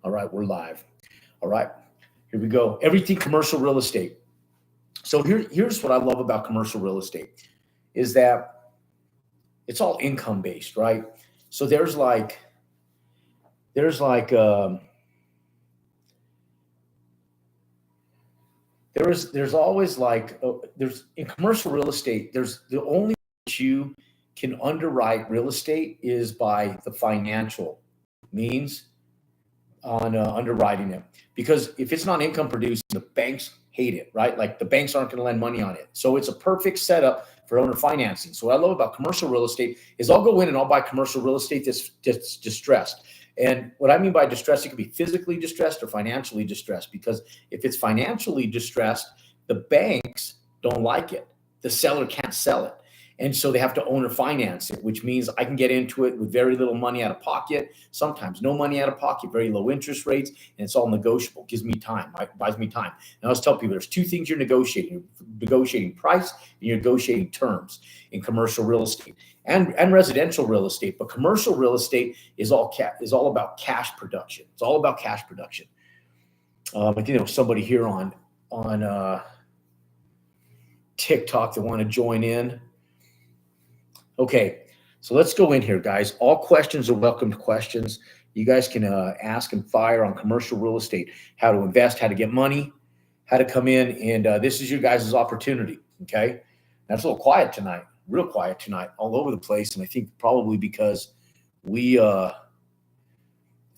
All right, we're live. All right, here we go. Everything commercial real estate. So here's what I love about commercial real estate is that it's all income based, right? So there's always there's in commercial real estate, there's the only way that you can underwrite real estate is by the financial means on underwriting it. Because if it's not income producing, the banks hate it, right? Like the banks aren't going to lend money on it. So it's a perfect setup for owner financing. So what I love about commercial real estate is I'll go in and I'll buy commercial real estate that's distressed. And what I mean by distressed, it could be physically distressed or financially distressed, because if it's financially distressed, the banks don't like it. The seller can't sell it. And so they have to owner finance it, which means I can get into it with very little money out of pocket, sometimes no money out of pocket, very low interest rates, and it's all negotiable. Gives me time, right? Buys me time. And I always tell people there's two things you're negotiating. You're negotiating price and you're negotiating terms in commercial real estate and residential real estate. But commercial real estate is all about cash production. It's all about cash production. I think there was somebody here on TikTok that want to join in. Okay, so let's go in here, guys. All questions are welcome questions. You guys can ask and fire on commercial real estate, how to invest, how to get money, how to come in, and this is your guys' opportunity, okay? That's a little quiet tonight, real quiet tonight, all over the place, and I think probably because it's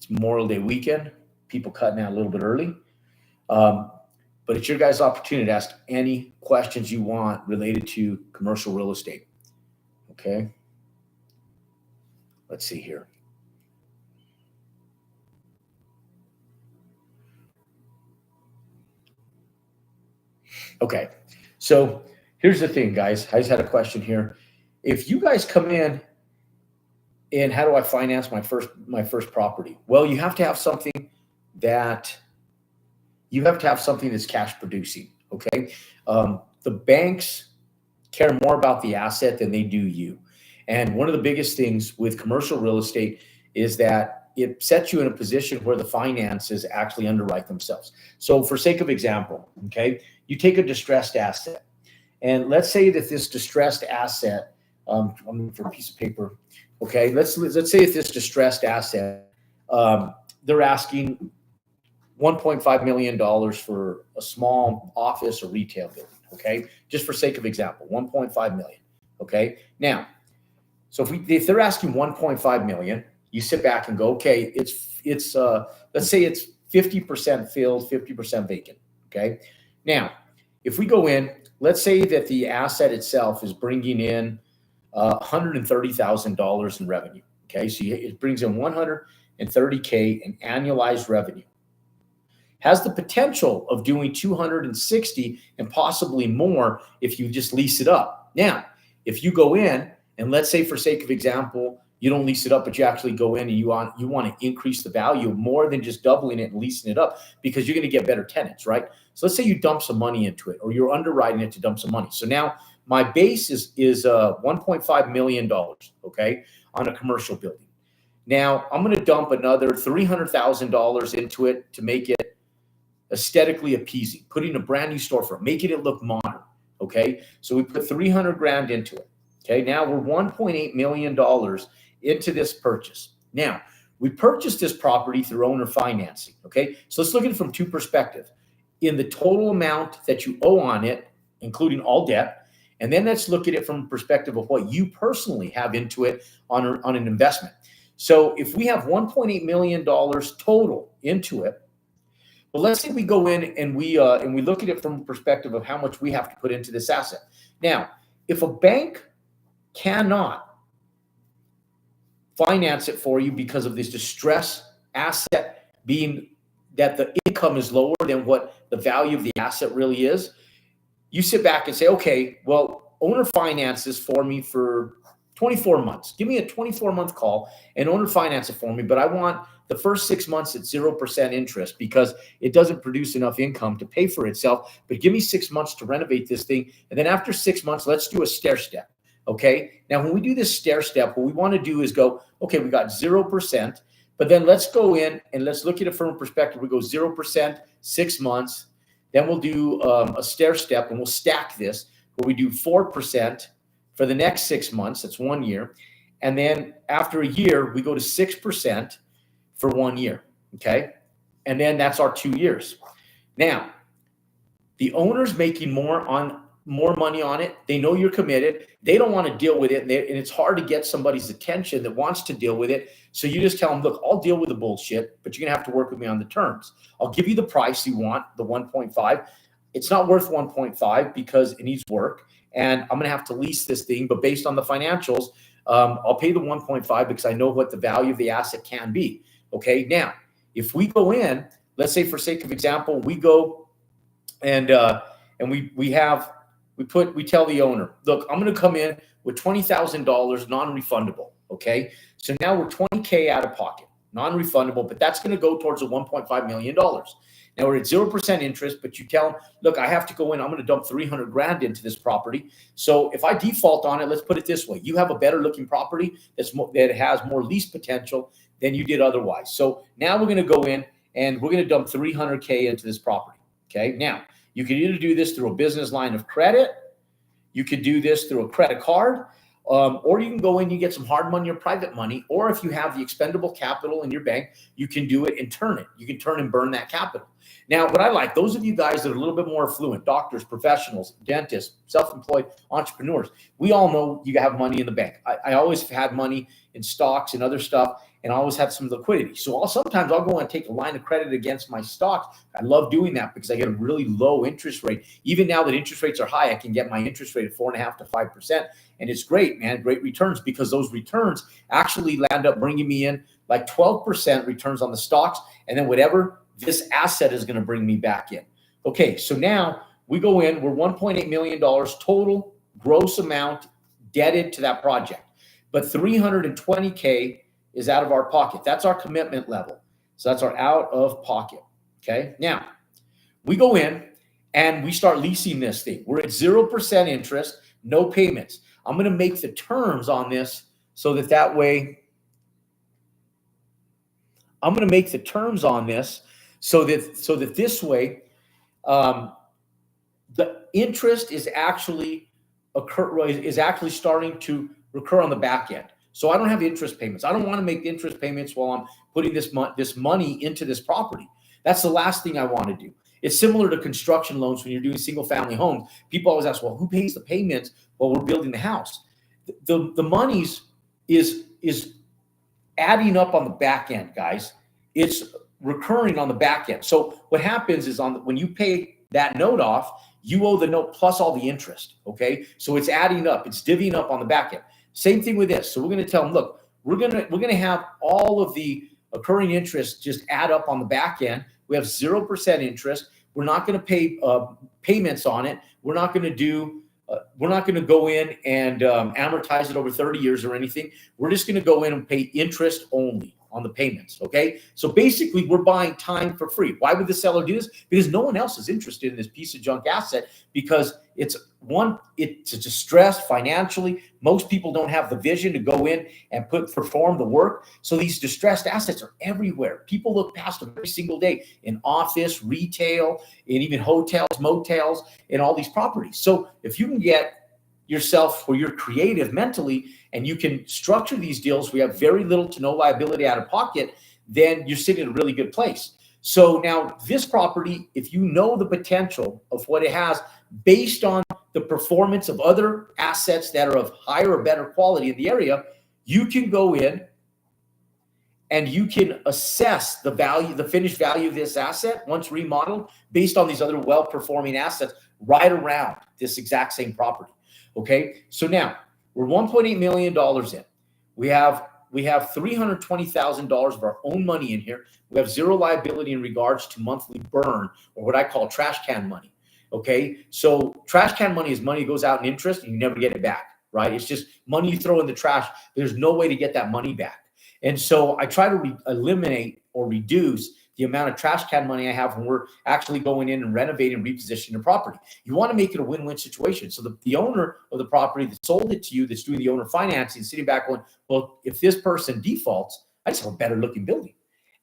Memorial Day weekend, people cutting out a little bit early, but it's your guys' opportunity to ask any questions you want related to commercial real estate. Okay, let's see here. Okay, so here's the thing, guys. I just had a question here. If you guys come in and how do I finance my first property? Well, you have to have something that's cash producing. Okay, the banks care more about the asset than they do you. And one of the biggest things with commercial real estate is that it sets you in a position where the finances actually underwrite themselves. So for sake of example, okay, you take a distressed asset, and let's say that this distressed asset, I'm looking for a piece of paper. Okay, let's say that this distressed asset, they're asking $1.5 million for a small office or retail building. Okay, just for sake of example, 1.5 million. Okay, now, so if they're asking 1.5 million, you sit back and go, okay, it's let's say it's 50% filled, 50% vacant. Okay, now if we go in, let's say that the asset itself is bringing in $130,000 in revenue. Okay, so it brings in $130K in annualized revenue. Has the potential of doing 260 and possibly more if you just lease it up. Now, if you go in and let's say for sake of example, you don't lease it up, but you actually go in and you want to increase the value more than just doubling it and leasing it up because you're going to get better tenants, right? So let's say you dump some money into it or you're underwriting it to dump some money. So now my base is $1.5 million, okay, on a commercial building. Now I'm going to dump another $300,000 into it to make it aesthetically appeasing, putting a brand new storefront, making it look modern. Okay. So we put 300 grand into it. Okay. Now we're $1.8 million into this purchase. Now we purchased this property through owner financing. Okay. So let's look at it from two perspectives. In the total amount that you owe on it, including all debt. And then let's look at it from the perspective of what you personally have into it on an investment. So if we have $1.8 million total into it, but let's say we go in and we look at it from the perspective of how much we have to put into this asset. Now, if a bank cannot finance it for you because of this distress asset being that the income is lower than what the value of the asset really is, you sit back and say, okay, well, owner finances for me for 24 months. Give me a 24-month call and owner finance it for me, but I want the first 6 months at 0% interest because it doesn't produce enough income to pay for itself. But give me 6 months to renovate this thing. And then after 6 months, let's do a stair step. Okay. Now, when we do this stair step, what we want to do is go, okay, we got 0%, But then let's go in and let's look at it from a perspective. We go 0%, 6 months. Then we'll do a stair step and we'll stack this where we do 4% for the next 6 months. That's 1 year. And then after a year, we go to 6% for 1 year. Okay. And then that's our 2 years. Now, the owner's making more money on it. They know you're committed. They don't want to deal with it. And it's hard to get somebody's attention that wants to deal with it. So you just tell them, look, I'll deal with the bullshit, but you're going to have to work with me on the terms. I'll give you the price you want, the 1.5. It's not worth 1.5 because it needs work. And I'm going to have to lease this thing. But based on the financials, I'll pay the 1.5 because I know what the value of the asset can be. Okay. Now, if we go in, let's say for sake of example, we go and we tell the owner, look, I'm going to come in with $20,000 non-refundable. Okay. So now we're $20K out of pocket, non-refundable, but that's going to go towards a $1.5 million. Now we're at 0% interest, but you tell them, look, I have to go in. I'm going to dump 300 grand into this property. So if I default on it, let's put it this way. You have a better looking property that has more lease potential than you did otherwise. So now we're going to go in and we're going to dump 300K into this property. Okay. Now you can either do this through a business line of credit. You could do this through a credit card, or you can go in, you get some hard money or private money, or if you have the expendable capital in your bank, you can do it and turn it. You can turn and burn that capital. Now, what I like, those of you guys that are a little bit more affluent, doctors, professionals, dentists, self-employed entrepreneurs, we all know you have money in the bank. I always had money in stocks and other stuff, and I always had some liquidity. So sometimes I'll go and take a line of credit against my stocks. I love doing that because I get a really low interest rate. Even now that interest rates are high, I can get my interest rate at 4.5% to 5%. And it's great, man, great returns, because those returns actually land up bringing me in like 12% returns on the stocks. And then whatever this asset is going to bring me back in. Okay, so now we go in, we're $1.8 million total gross amount debted to that project. But 320K is out of our pocket. That's our commitment level. So that's our out of pocket. Okay. Now we go in and we start leasing this thing. We're at 0% interest, no payments. I'm going to make the terms on this so that way I'm going to make the terms on this so that this way the interest is actually starting to recur on the back end. So I don't have interest payments. I don't want to make interest payments while I'm putting this money into this property. That's the last thing I want to do. It's similar to construction loans when you're doing single family homes. People always ask, well, who pays the payments while we're building the house? The monies is adding up on the back end, guys. It's recurring on the back end. So what happens is when you pay that note off, you owe the note plus all the interest. Okay. So it's adding up. It's divvying up on the back end. Same thing with this. So we're going to tell them, look, we're going to have all of the occurring interest just add up on the back end. We have 0% interest. We're not going to pay payments on it. We're not going to go in and amortize it over 30 years or anything. We're just going to go in and pay interest only on the payments. Okay. So basically we're buying time for free. Why would the seller do this? Because no one else is interested in this piece of junk asset, because it's distressed financially. Most people don't have the vision to go in and perform the work. So these distressed assets are everywhere. People look past them every single day in office, retail, and even hotels, motels, and all these properties. So if you can get yourself where you're creative mentally and you can structure these deals, we have very little to no liability out of pocket, then you're sitting in a really good place. So now this property, if you know the potential of what it has based on the performance of other assets that are of higher or better quality in the area, you can go in and you can assess the value, the finished value of this asset once remodeled based on these other well-performing assets right around this exact same property. Okay. So now we're $1.8 million in. We have $320,000 of our own money in here. We have zero liability in regards to monthly burn, or what I call trash can money. Okay. So trash can money is money that goes out in interest and you never get it back, right? It's just money you throw in the trash. There's no way to get that money back. And so I try to eliminate or reduce the amount of trash can money I have when we're actually going in and renovating and repositioning the property. You want to make it a win-win situation. So the owner of the property that sold it to you, that's doing the owner financing, sitting back going, well, if this person defaults, I just have a better looking building.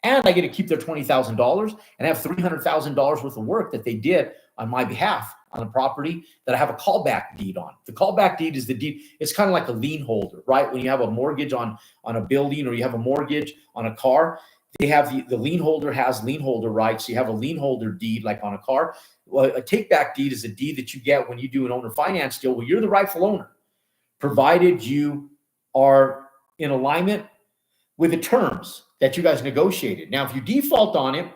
And I get to keep their $20,000 and have $300,000 worth of work that they did on my behalf on a property that I have a callback deed on. The callback deed is the deed. It's kind of like a lien holder, right? When you have a mortgage on a building or you have a mortgage on a car, they have the lien holder has lien holder rights. So you have a lien holder deed like on a car. Well, a take back deed is a deed that you get when you do an owner finance deal where you're the rightful owner, provided you are in alignment with the terms that you guys negotiated. Now, if you default on it,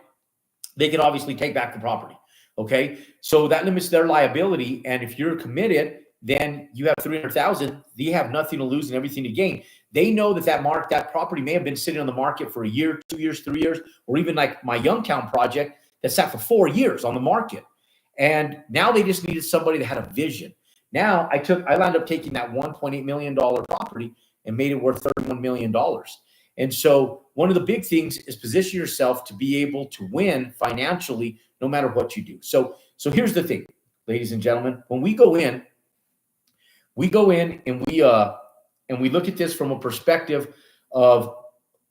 they can obviously take back the property. Okay. So that limits their liability. And if you're committed, then you have 300,000. They have nothing to lose and everything to gain. They know that property may have been sitting on the market for a year, 2 years, 3 years, or even like my Youngtown project that sat for 4 years on the market. And now they just needed somebody that had a vision. Now I wound up taking that $1.8 million property and made it worth $31 million. And so one of the big things is position yourself to be able to win financially, no matter what you do. So here's the thing, ladies and gentlemen, when we go in and we look at this from a perspective of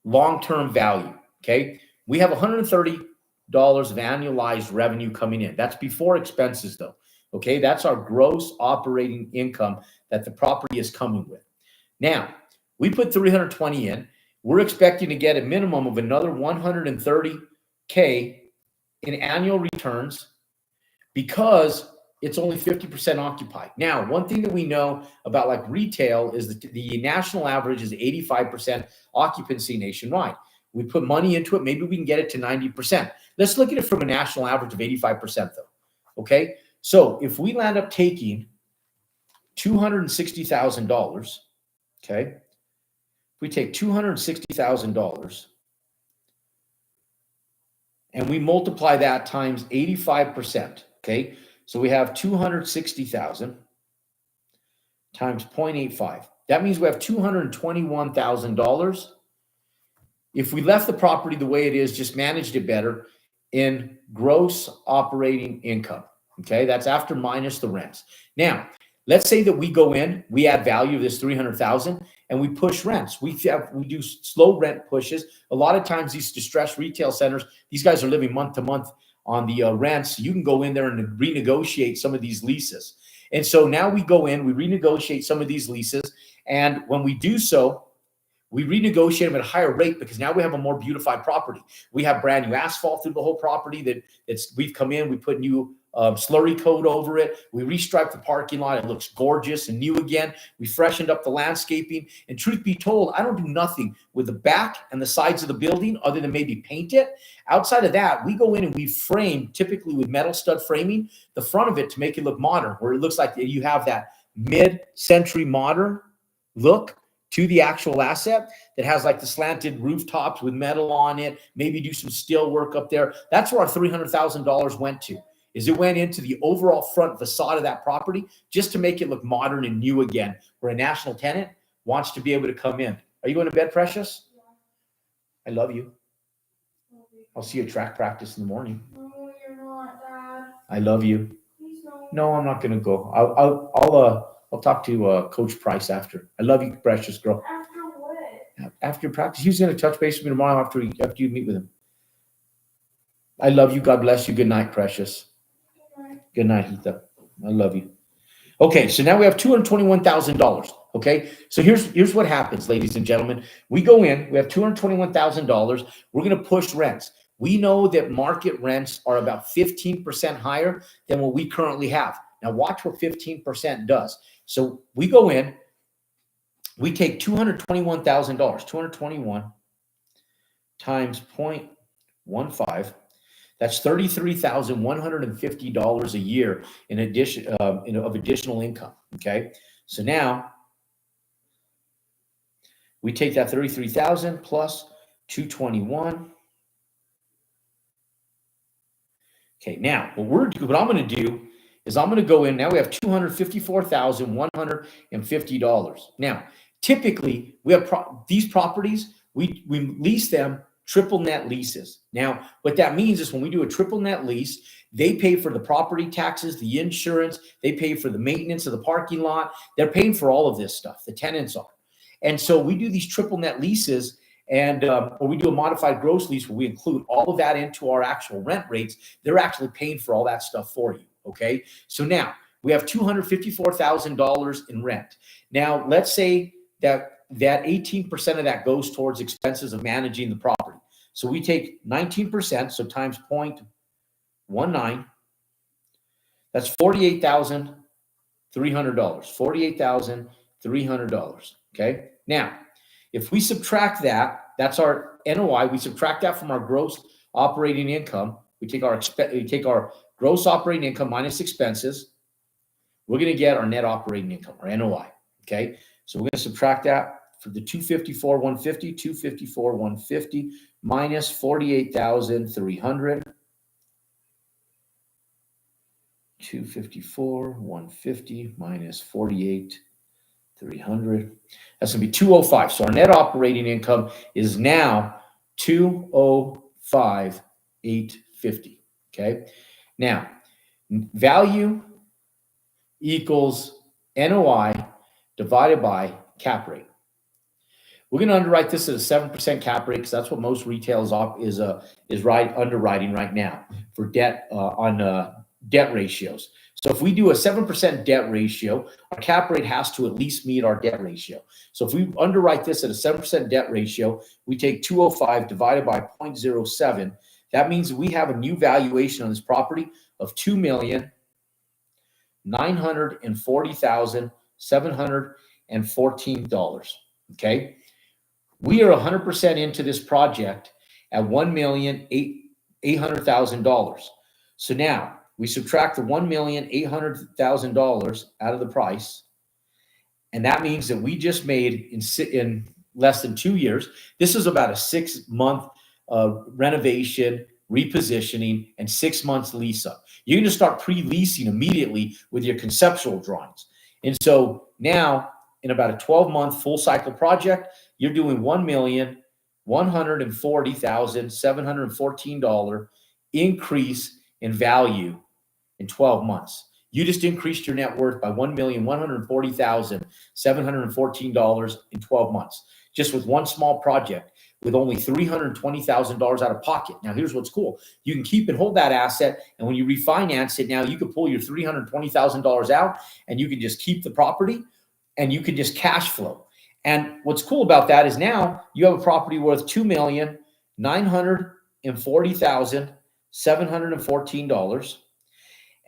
long-term value. Okay. We have $130 of annualized revenue coming in. That's before expenses though. Okay. That's our gross operating income that the property is coming with. Now we put 320 in. We're expecting to get a minimum of another 130K in annual returns because it's only 50% occupied. Now, one thing that we know about like retail is that the national average is 85% occupancy nationwide. We put money into it. Maybe we can get it to 90%. Let's look at it from a national average of 85% though. Okay. So if we land up taking $260,000, okay, we take $260,000 and we multiply that times 85%. Okay. So we have 260,000 times 0.85. That means we have $221,000. If we left the property the way it is, just managed it better in gross operating income. Okay. That's after minus the rents. Now, let's say that we go in, we add value of this 300,000 and we push rents. We do slow rent pushes. A lot of times these distressed retail centers, these guys are living month to month on the rents. You can go in there and renegotiate some of these leases. And so now we go in, we renegotiate some of these leases. And when we do so, we renegotiate them at a higher rate because now we have a more beautified property. We have brand new asphalt through the whole property we've come in, we put new slurry coat over it. We restriped the parking lot. It looks gorgeous and new again. We freshened up the landscaping. And truth be told, I don't do nothing with the back and the sides of the building other than maybe paint it. Outside of that, we go in and we frame, typically with metal stud framing, the front of it to make it look modern, where it looks like you have that mid-century modern look to the actual asset that has like the slanted rooftops with metal on it, maybe do some steel work up there. That's where our $300,000 went to. It went into the overall front facade of that property just to make it look modern and new again, where a national tenant wants to be able to come in. Are you going to bed, Precious? Yeah. I love you. I'll see you at track practice in the morning. No, you're not, Dad. I love you. Please don't. No, I'm not going to go. I'll talk to Coach Price after. I love you, precious girl. After what? After practice. He's going to touch base with me tomorrow after you meet with him. I love you. God bless you. Good night, precious. Good night, Heatha. I love you. Okay, so now we have $221,000. Okay, so here's what happens, ladies and gentlemen. We go in, we have $221,000. We're going to push rents. We know that market rents are about 15% higher than what we currently have. Now watch what 15% does. So we go in, we take $221,000, 221 times 0.15. That's $33,150 a year in addition of additional income. Okay, so now we take that 33,000 plus 221. Okay, now what I'm going to do is I'm going to go in. Now we have $254,150. Now, typically we have these properties. We lease them triple net leases. Now, what that means is when we do a triple net lease, they pay for the property taxes, the insurance, they pay for the maintenance of the parking lot. They're paying for all of this stuff. The tenants are. And so we do these triple net leases, and or we do a modified gross lease where we include all of that into our actual rent rates, they're actually paying for all that stuff for you. Okay, so now we have $254,000 in rent. Now let's say that 18% of that goes towards expenses of managing the property. So we take 19%, so times 0.19, that's $48,300. $48,300. Okay. Now, if we subtract that, that's our NOI. We subtract that from our gross operating income. We take our gross operating income minus expenses. We're going to get our net operating income, or NOI. Okay. So we're going to subtract that for the 254,150 minus 48,300. 254,150 minus 48,300. That's going to be 205. So our net operating income is now 205,850. Okay. Now, value equals NOI divided by cap rate. We're going to underwrite this at a 7% cap rate because that's what most retail is underwriting right now for debt on debt ratios. So if we do a 7% debt ratio, our cap rate has to at least meet our debt ratio. So if we underwrite this at a 7% debt ratio, we take 205 divided by 0.07. That means we have a new valuation on this property of $2,940,714. Okay. We are 100% into this project at $1,800,000. So now we subtract the $1,800,000 out of the price, and that means that we just made in less than 2 years. This is about a 6-month renovation, repositioning, and 6 months lease up. You're going to start pre-leasing immediately with your conceptual drawings, and so now in about a 12-month full cycle project, you're doing $1,140,714 increase in value in 12 months. You just increased your net worth by $1,140,714 in 12 months, just with one small project with only $320,000 out of pocket. Now, here's what's cool. You can keep and hold that asset, and when you refinance it, now you can pull your $320,000 out, and you can just keep the property, and you can just cash flow. And what's cool about that is now you have a property worth $2,940,714.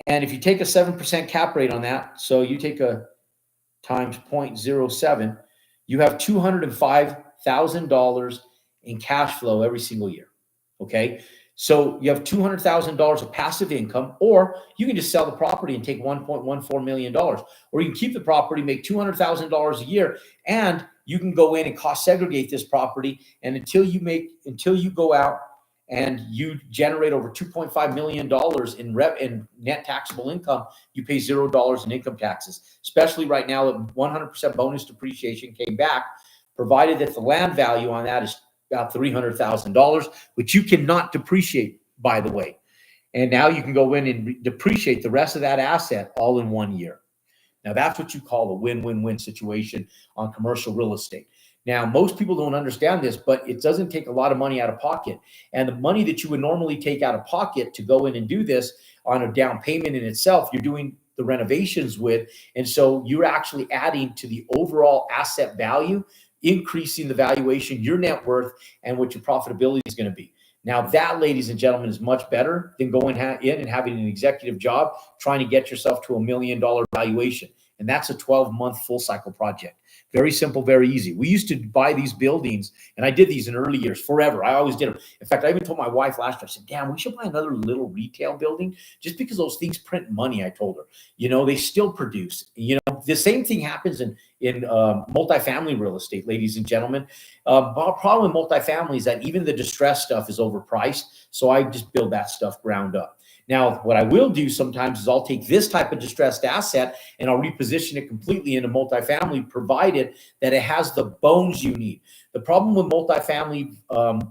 And if you take a 7% cap rate on that, so you take a times 0.07, you have $205,000 in cash flow every single year. Okay. So you have $200,000 of passive income, or you can just sell the property and take $1.14 million, or you can keep the property, make $200,000 a year, and you can go in and cost segregate this property. And until you go out and you generate over $2.5 million in net taxable income, you pay $0 in income taxes, especially right now that 100% bonus depreciation came back, provided that the land value on that is about $300,000, which you cannot depreciate, by the way. And now you can go in and depreciate the rest of that asset all in 1 year. Now, that's what you call a win-win-win situation on commercial real estate. Now, most people don't understand this, but it doesn't take a lot of money out of pocket. And the money that you would normally take out of pocket to go in and do this on a down payment in itself, you're doing the renovations with. And so you're actually adding to the overall asset value, increasing the valuation, your net worth, and what your profitability is going to be. Now, that, ladies and gentlemen, is much better than going in and having an executive job trying to get yourself to $1 million valuation. And that's a 12-month full cycle project. Very simple, very easy. We used to buy these buildings, and I did these in early years forever. I always did them. In fact, I even told my wife last year, I said, damn, we should buy another little retail building just because those things print money, I told her. You know, they still produce. You know, the same thing happens in multifamily real estate, ladies and gentlemen. Problem with multifamily is that even the distressed stuff is overpriced, so I just build that stuff ground up. Now, what I will do sometimes is I'll take this type of distressed asset and I'll reposition it completely into multifamily, provided that it has the bones you need. The problem with multifamily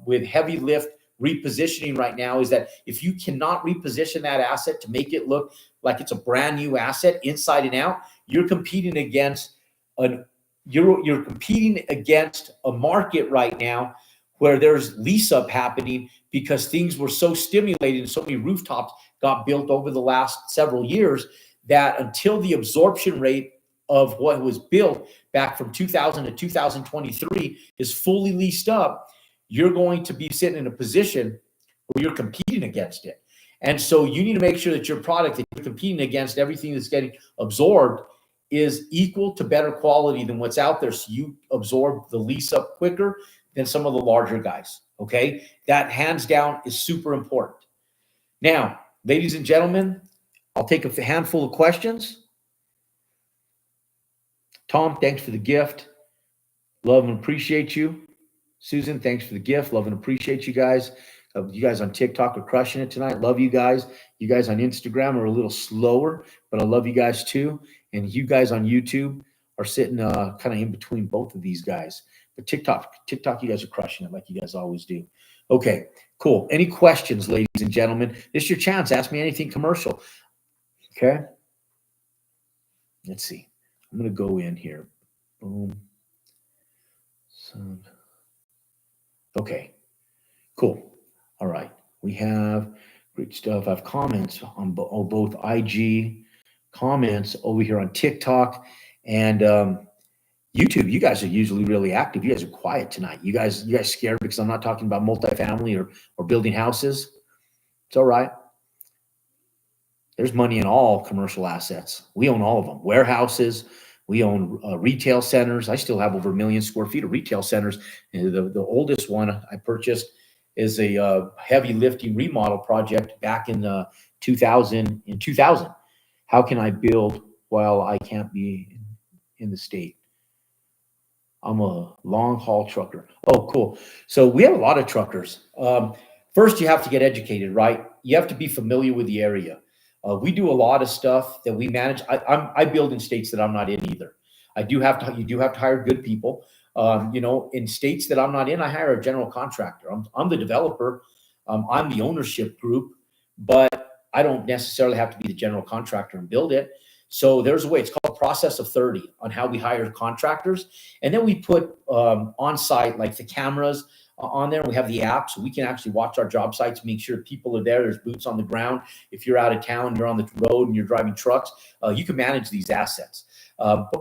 with heavy lift repositioning right now is that if you cannot reposition that asset to make it look like it's a brand new asset inside and out, you're competing against a market right now where there's lease up happening because things were so stimulated and so many rooftops got built over the last several years that until the absorption rate of what was built back from 2000 to 2023 is fully leased up, you're going to be sitting in a position where you're competing against it. And so you need to make sure that your product that you're competing against, everything that's getting absorbed, is equal to better quality than what's out there, so you absorb the lease up quicker than some of the larger guys. Okay, that hands down is super important. Now, ladies and gentlemen, I'll take a handful of questions. Tom, thanks for the gift. Love and appreciate you. Susan, thanks for the gift. Love and appreciate you guys. You guys on TikTok are crushing it tonight. Love you guys. You guys on Instagram are a little slower, but I love you guys too. And you guys on YouTube are sitting kind of in between both of these guys. But TikTok, you guys are crushing it like you guys always do. Okay, cool. Any questions, ladies and gentlemen? This is your chance. Ask me anything commercial. Okay. Let's see. I'm going to go in here. Boom. Okay, cool. All right. We have great stuff. I have comments on both IG, comments over here on TikTok, and YouTube. You guys are usually really active. You guys are quiet tonight. You guys scared because I'm not talking about multifamily or building houses? It's all right. There's money in all commercial assets. We own all of them. Warehouses. We own retail centers. I still have over 1 million square feet of retail centers. And the oldest one I purchased is a heavy lifting remodel project back in 2000. How can I build while I can't be in the state? I'm a long haul trucker. Oh, cool. So we have a lot of truckers. First, you have to get educated, right? You have to be familiar with the area. We do a lot of stuff that we manage. I build in states that I'm not in either. You do have to hire good people. In states that I'm not in, I hire a general contractor. I'm the developer. I'm the ownership group, but I don't necessarily have to be the general contractor and build it. So there's a way. It's called process of 30 on how we hire contractors. And then we put on site, like the cameras on there. We have the app, so we can actually watch our job sites, make sure people are there. There's boots on the ground. If you're out of town, you're on the road and you're driving trucks, you can manage these assets. But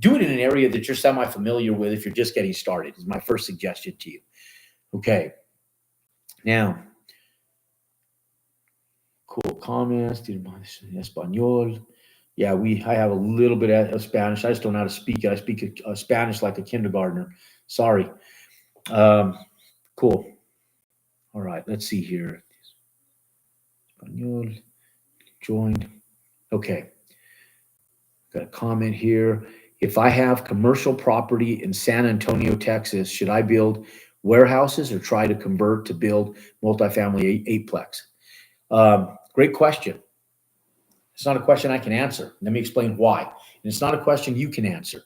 do it in an area that you're semi-familiar with if you're just getting started, is my first suggestion to you. Okay. Now, cool comments. Español. Yeah, I have a little bit of Spanish. I just don't know how to speak it. I speak Spanish like a kindergartner. Sorry. Cool. All right, let's see here. Español, joined. Okay. Got a comment here. If I have commercial property in San Antonio, Texas, should I build warehouses or try to convert to build multifamily eightplex? Great question. It's not a question I can answer. Let me explain why. And it's not a question you can answer.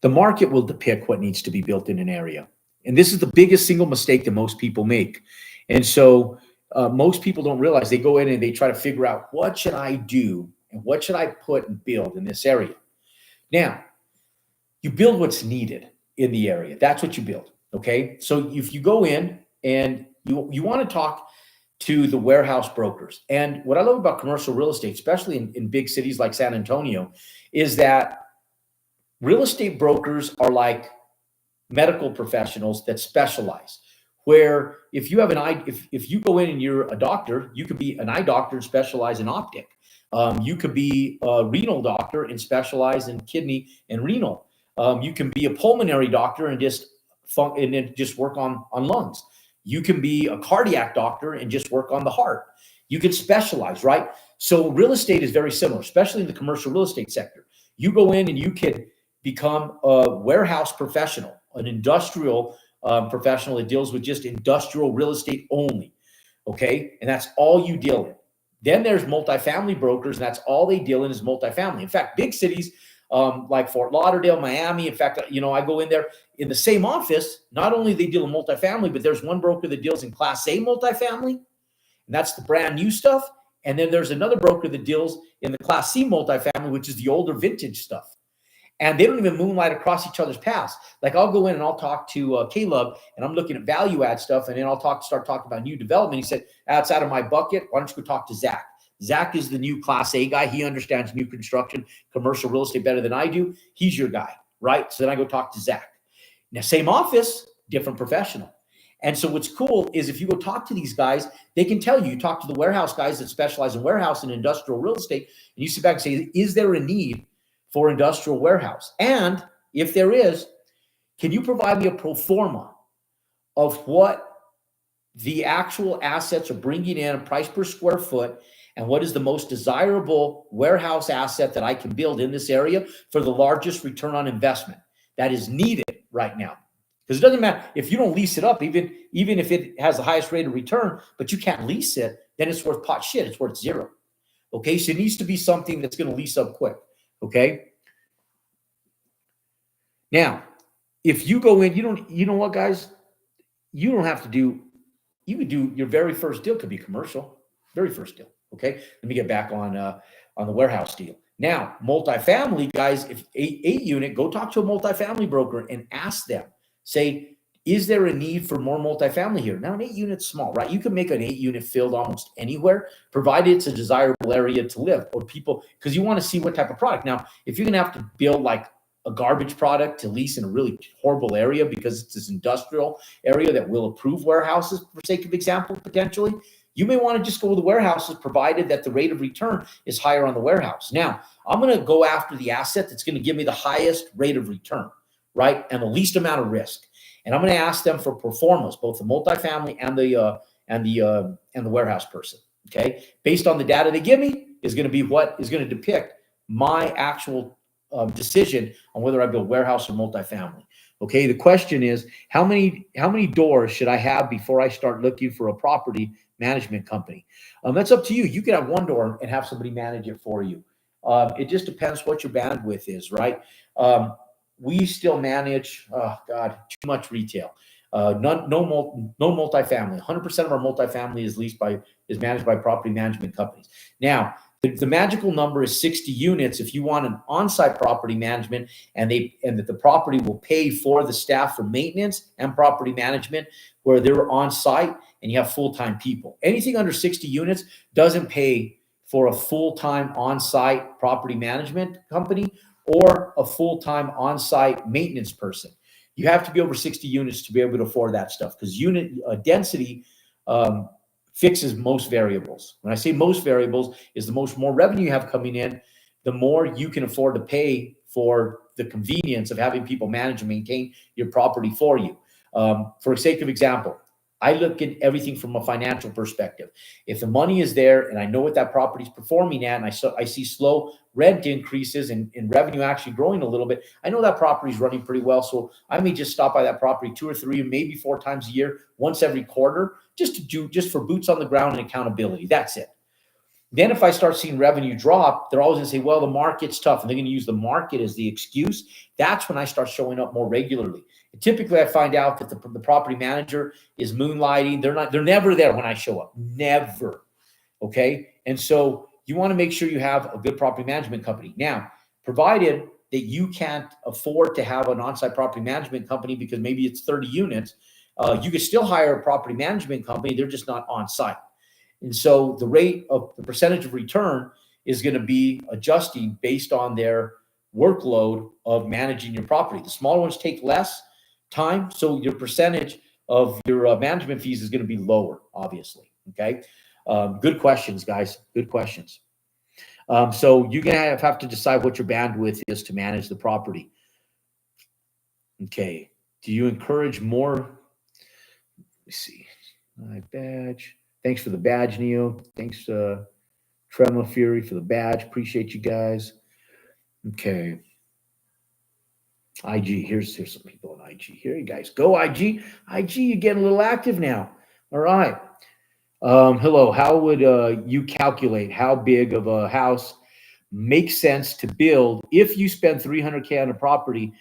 The market will depict what needs to be built in an area. And this is the biggest single mistake that most people make. And so most people don't realize, they go in and they try to figure out, what should I do and what should I put and build in this area? Now, you build what's needed in the area. That's what you build. Okay. So if you go in and you want to talk to the warehouse brokers. And what I love about commercial real estate, especially in big cities like San Antonio, is that real estate brokers are like medical professionals that specialize. Where if you have if you go in and you're a doctor, you could be an eye doctor and specialize in optic. You could be a renal doctor and specialize in kidney and renal. You can be a pulmonary doctor and just work on lungs. You can be a cardiac doctor and just work on the heart. You can specialize, right? So real estate is very similar, especially in the commercial real estate sector. You go in and you can become a warehouse professional, an industrial professional that deals with just industrial real estate only, okay? And that's all you deal in. Then there's multifamily brokers, and that's all they deal in is multifamily. In fact, big cities like Fort Lauderdale, Miami, in fact, I go in there in the same office, not only they deal in multifamily, but there's one broker that deals in Class A multifamily, and that's the brand new stuff. And then there's another broker that deals in the Class C multifamily, which is the older vintage stuff. And they don't even moonlight across each other's paths. Like I'll go in and I'll talk to Caleb, and I'm looking at value add stuff, and then I'll start talking about new development. He said, outside of my bucket, why don't you go talk to Zach? Zach is the new Class A guy. He understands new construction, commercial real estate better than I do. He's your guy, right? So then I go talk to Zach. Now, same office, different professional. And so what's cool is if you go talk to these guys, they can tell you, you talk to the warehouse guys that specialize in warehouse and industrial real estate, and you sit back and say, is there a need for industrial warehouse? And if there is, can you provide me a pro forma of what the actual assets are bringing in, a price per square foot, and what is the most desirable warehouse asset that I can build in this area for the largest return on investment that is needed right now? Because it doesn't matter if you don't lease it up, even if it has the highest rate of return, but you can't lease it, then it's worth pot shit. It's worth zero. Okay, so it needs to be something that's going to lease up quick. Okay. Now, if you go in, you know what, guys, you don't have to do. You could do your very first deal could be commercial, very first deal. Okay, let me get back on the warehouse deal. Now, multifamily, guys, if eight unit, go talk to a multifamily broker and ask them. Say, is there a need for more multifamily here? Now, an 8 unit's small, right? You can make an 8 unit filled almost anywhere, provided it's a desirable area to live, or people, because you want to see what type of product. Now, if you're going to have to build like a garbage product to lease in a really horrible area because it's this industrial area that will approve warehouses, for sake of example, potentially, you may want to just go with the warehouses, provided that the rate of return is higher on the warehouse. Now, I'm going to go after the asset that's going to give me the highest rate of return, right, and the least amount of risk. And I'm going to ask them for performance, both the multifamily and the warehouse person. Okay, based on the data they give me is going to be what is going to depict my actual decision on whether I build warehouse or multifamily. Okay, the question is, how many doors should I have before I start looking for a property management company? That's up to you. You can have one door and have somebody manage it for you. It just depends what your bandwidth is, right? We still manage, too much retail. No multifamily. 100% of our multifamily is managed by property management companies. Now, the magical number is 60 units if you want an on-site property management and that the property will pay for the staff for maintenance and property management where they're on-site and you have full-time people. Anything under 60 units doesn't pay for a full-time on-site property management company or a full-time on-site maintenance person. You have to be over 60 units to be able to afford that stuff because unit density fixes most variables. When I say most variables is the more revenue you have coming in, the more you can afford to pay for the convenience of having people manage and maintain your property for you. For sake of example, I look at everything from a financial perspective. If the money is there and I know what that property is performing at, and I see slow rent increases and revenue actually growing a little bit, I know that property is running pretty well. So I may just stop by that property 2 or 3, maybe 4 times a year, once every quarter, just for boots on the ground and accountability. That's it. Then if I start seeing revenue drop, they're always going to say, well, the market's tough. And they're going to use the market as the excuse. That's when I start showing up more regularly. And typically, I find out that the property manager is moonlighting. They're never there when I show up. Never. Okay. And so you want to make sure you have a good property management company. Now, provided that you can't afford to have an on-site property management company because maybe it's 30 units, you can still hire a property management company. They're just not on-site. And so the percentage of return is going to be adjusting based on their workload of managing your property. The smaller ones take less time, so your percentage of your management fees is going to be lower, obviously. Okay. Good questions, guys. Good questions. So you're going to have to decide what your bandwidth is to manage the property. Okay. Do you encourage more? Let me see. My badge. Thanks for the badge, Neo. Thanks, Tremor Fury, for the badge. Appreciate you guys. Okay. IG. Here's some people on IG. Here you guys go, IG. IG, you're getting a little active now. All right. Hello. How would you calculate how big of a house makes sense to build if you spend $300K on a property?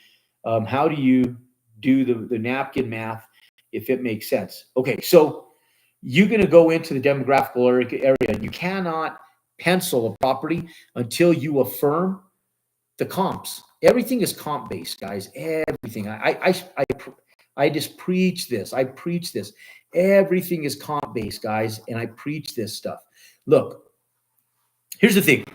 How do you do the napkin math if it makes sense? Okay, so you're going to go into the demographical area. You cannot pencil a property until you affirm the comps. Everything is comp based, guys. Everything. I just preach this. I preach this. Everything is comp based, guys, and I preach this stuff. Look, here's the thing.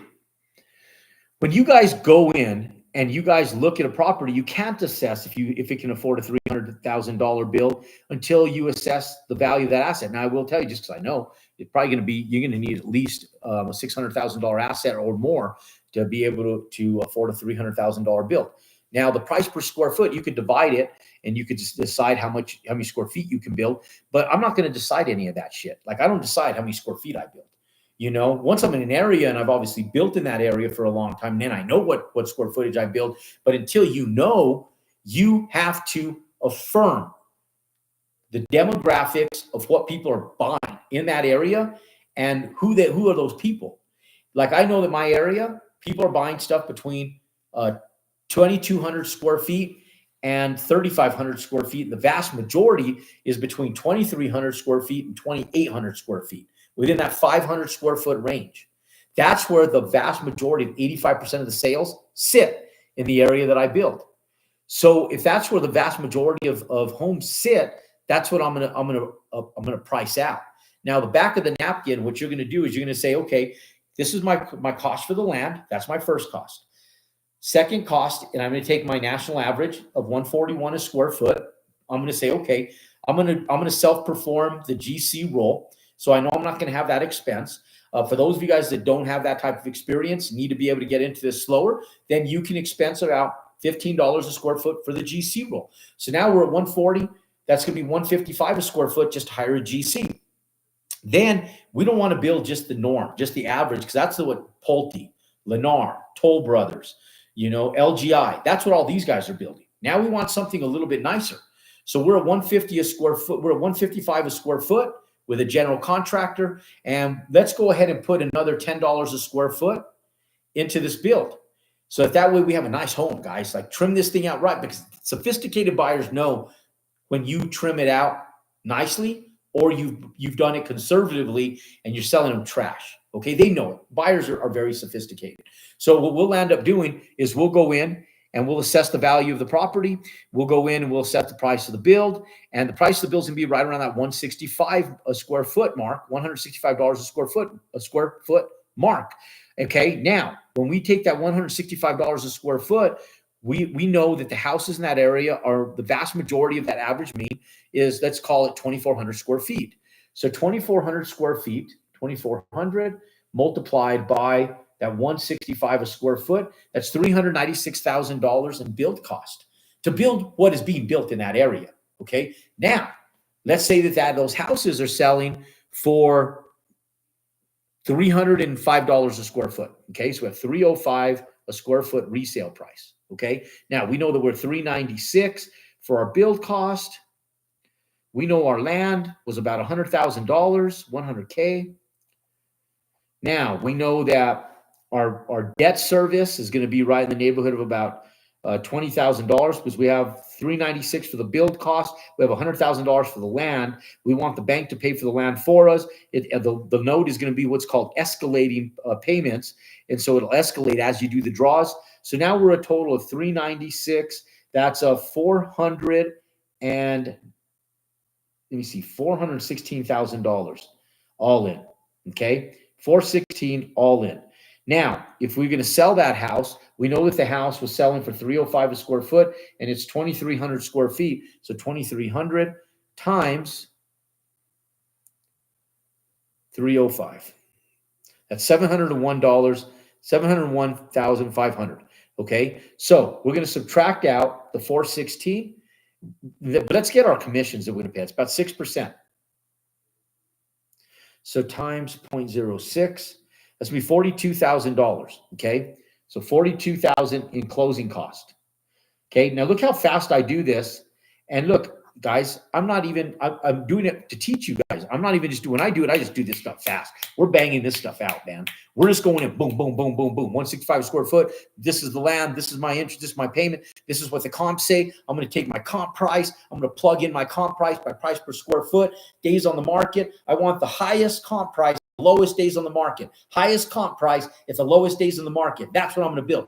When you guys go in and you guys look at a property, you can't assess if it can afford a $300,000 bill until you assess the value of that asset. Now, I will tell you, just because I know it's probably going to be, you're going to need at least a $600,000 asset or more to be able to afford a $300,000 bill. Now, the price per square foot, you could divide it and you could just decide how many square feet you can build. But I'm not going to decide any of that shit. Like, I don't decide how many square feet I build. You know, once I'm in an area and I've obviously built in that area for a long time, then I know what square footage I build. But until you know, you have to affirm the demographics of what people are buying in that area and who are those people. Like, I know that my area, people are buying stuff between 2,200 square feet and 3,500 square feet. The vast majority is between 2,300 square feet and 2,800 square feet, within that 500 square foot range. That's where the vast majority of 85% of the sales sit in the area that I build. So if that's where the vast majority of homes sit, that's what I'm gonna price out. Now, the back of the napkin, what you're gonna do is you're gonna say, okay, this is my cost for the land. That's my first cost. Second cost, and I'm going to take my national average of 141 a square foot. I'm going to say, okay, I'm going to self-perform the GC roll. So I know I'm not going to have that expense. For those of you guys that don't have that type of experience, need to be able to get into this slower, then you can expense about $15 a square foot for the GC roll. So now we're at 140. That's going to be 155 a square foot just to hire a GC. Then we don't want to build just the norm, just the average, because that's what Pulte, Lennar, Toll Brothers, LGI, that's what all these guys are building. Now we want something a little bit nicer. So we're at 150 a square foot. We're at 155 a square foot with a general contractor. And let's go ahead and put another $10 a square foot into this build. So that way we have a nice home, guys. Like, trim this thing out right, because sophisticated buyers know when you trim it out nicely, or you've done it conservatively and you're selling them trash. Okay, they know it. Buyers are very sophisticated. So what we'll end up doing is we'll go in and we'll assess the value of the property. We'll go in and we'll set the price of the build, and the price of the build is going to be right around that 165 a square foot mark, $165 a square foot mark. Okay, now when we take that $165 a square foot, we know that the houses in that area are, the vast majority of that average mean is, let's call it 2,400 square feet. So 2,400 square feet, 2,400 multiplied by that 165 a square foot, that's $396,000 in build cost to build what is being built in that area. Okay. Now, let's say that those houses are selling for $305 a square foot. Okay. So we have $305 a square foot resale price. Okay. Now we know that we're $396 for our build cost. We know our land was about $100,000, $100K. Now we know that our debt service is going to be right in the neighborhood of about $20,000, because we have $396 for the build cost. We have $100,000 for the land. We want the bank to pay for the land for us. The note is going to be what's called escalating payments, and so it'll escalate as you do the draws. So now we're a total of $396. That's a $416,000 all in. Okay, $416 all in. Now, if we're going to sell that house, we know that the house was selling for $305 a square foot, and it's 2,300 square feet. So 2,300 times 305. That's $701, $701,500. Okay, so we're going to subtract out the 416. But let's get our commissions that we're going to pay. It's about 6%. So times 0.06. That's going to be $42,000. Okay. So $42,000 in closing cost. Okay. Now look how fast I do this. And look, guys, I'm doing it to teach you guys. I'm not even just doing, when I do it, I just do this stuff fast. We're banging this stuff out, man. We're just going in, boom, boom, boom, boom, boom. 165 square foot. This is the land. This is my interest. This is my payment. This is what the comps say. I'm going to take my comp price. I'm going to plug in my comp price, my price per square foot, days on the market. I want the highest comp price, lowest days on the market. Highest comp price, it's the lowest days on the market. That's what I'm going to build.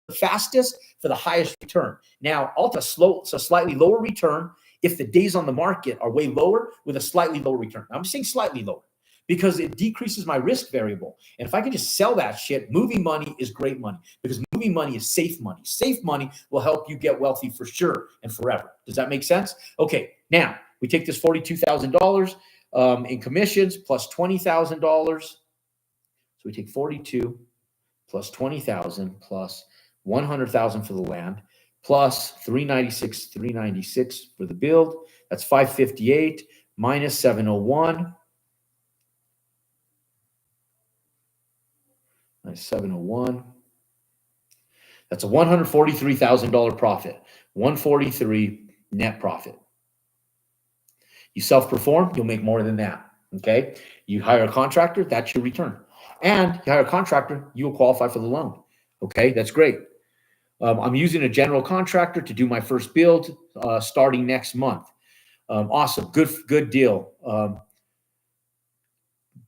the fastest for the highest return. Now, I'll take a slightly lower return if the days on the market are way lower with a slightly lower return. I'm saying slightly lower because it decreases my risk variable. And if I can just sell that shit, moving money is great money because moving money is safe money. Safe money will help you get wealthy for sure and forever. Does that make sense? Okay, now we take this $42,000 in commissions plus $20,000. So we take 42 plus 20,000 plus 100,000 for the land plus 396 for the build. That's 558 minus 701. Minus 701. That's a $143,000 profit. 143 net profit. You self-perform, you'll make more than that. Okay. You hire a contractor, that's your return. And you hire a contractor, you will qualify for the loan. Okay, that's great. I'm using a general contractor to do my first build starting next month. Awesome, good deal.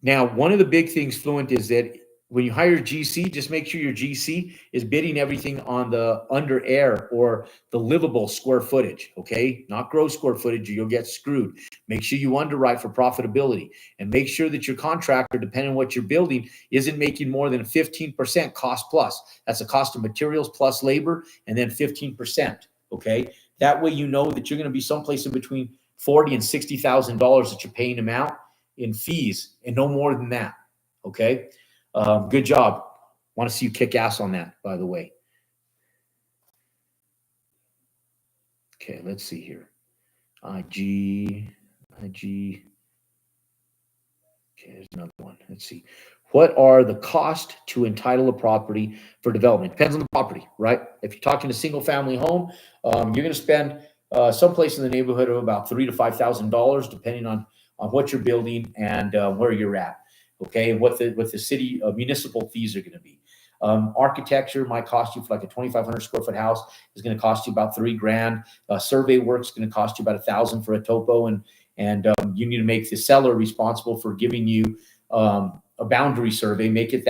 Now, one of the big things, Fluent, is that when you hire GC, just make sure your GC is bidding everything on the under air or the livable square footage, okay? Not gross square footage, or you'll get screwed. Make sure you underwrite for profitability and make sure that your contractor, depending on what you're building, isn't making more than 15% cost plus. That's the cost of materials plus labor and then 15%, okay? That way you know that you're going to be someplace in between $40,000 and $60,000 that you're paying them out in fees and no more than that, okay? Good job. Want to see you kick ass on that, by the way. Okay, let's see here. IG. Okay, there's another one. Let's see. What are the cost to entitle a property for development? Depends on the property, right? If you're talking a single family home, you're going to spend someplace in the neighborhood of about $3,000 to $5,000, depending on what you're building and where you're at. Okay, and what the city municipal fees are going to be. Architecture might cost you for like a 2,500 square foot house is going to cost you about $3,000. Survey work's going to cost you about $1,000 for a topo, and you need to make the seller responsible for giving you a boundary survey. Make it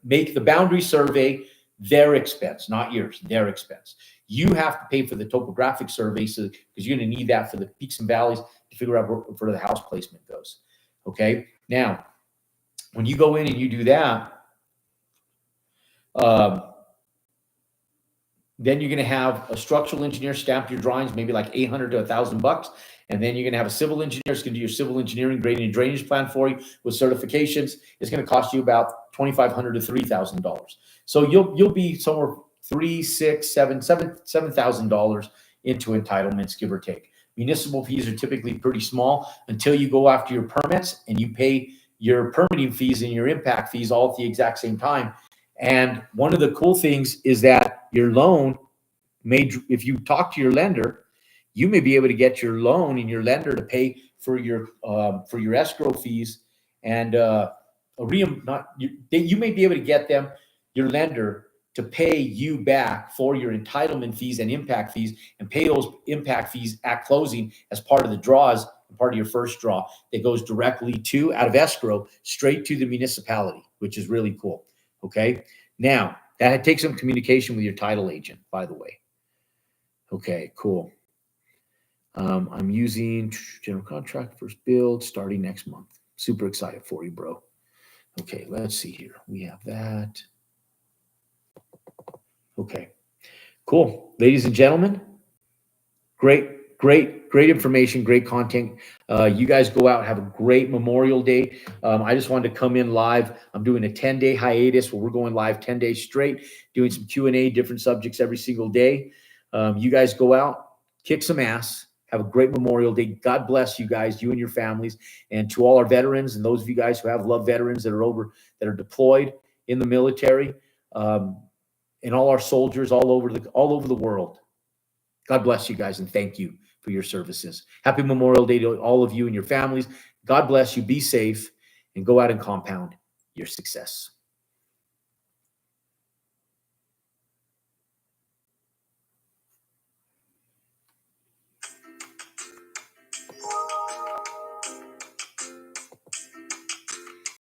make the boundary survey their expense, not yours, their expense. You have to pay for the topographic survey, because you're going to need that for the peaks and valleys to figure out where the house placement goes. Okay, now, when you go in and you do that, then you're going to have a structural engineer stamp your drawings, maybe like $800 to $1,000, and then you're going to have a civil engineer who's going to do your civil engineering, grading, and drainage plan for you with certifications. It's going to cost you about $2,500 to $3,000. So you'll be somewhere $7,000 into entitlements, give or take. Municipal fees are typically pretty small until you go after your permits and you pay your permitting fees and your impact fees all at the exact same time. And one of the cool things is that your loan if you talk to your lender, you may be able to get your loan and your lender to pay for your escrow fees and you may be able to get your lender to pay you back for your entitlement fees and impact fees, and pay those impact fees at closing as part of the draws, part of your first draw that goes directly out of escrow straight to the municipality, which is really cool. Okay. Now that takes some communication with your title agent, by the way. Okay, cool. I'm using general contract first build starting next month. Super excited for you, bro. Okay, let's see here. We have that. Okay, cool. Ladies and gentlemen, great information, great content. You guys go out, have a great Memorial Day. I just wanted to come in live. I'm doing a 10-day hiatus where we're going live 10 days straight, doing some Q&A, different subjects every single day. You guys go out, kick some ass, have a great Memorial Day. God bless you guys, you and your families. And to all our veterans and those of you guys who have loved veterans that are deployed in the military, and all our soldiers all over the world. God bless you guys and thank you for your services. Happy Memorial Day to all of you and your families. God bless you. Be safe and go out and compound your success.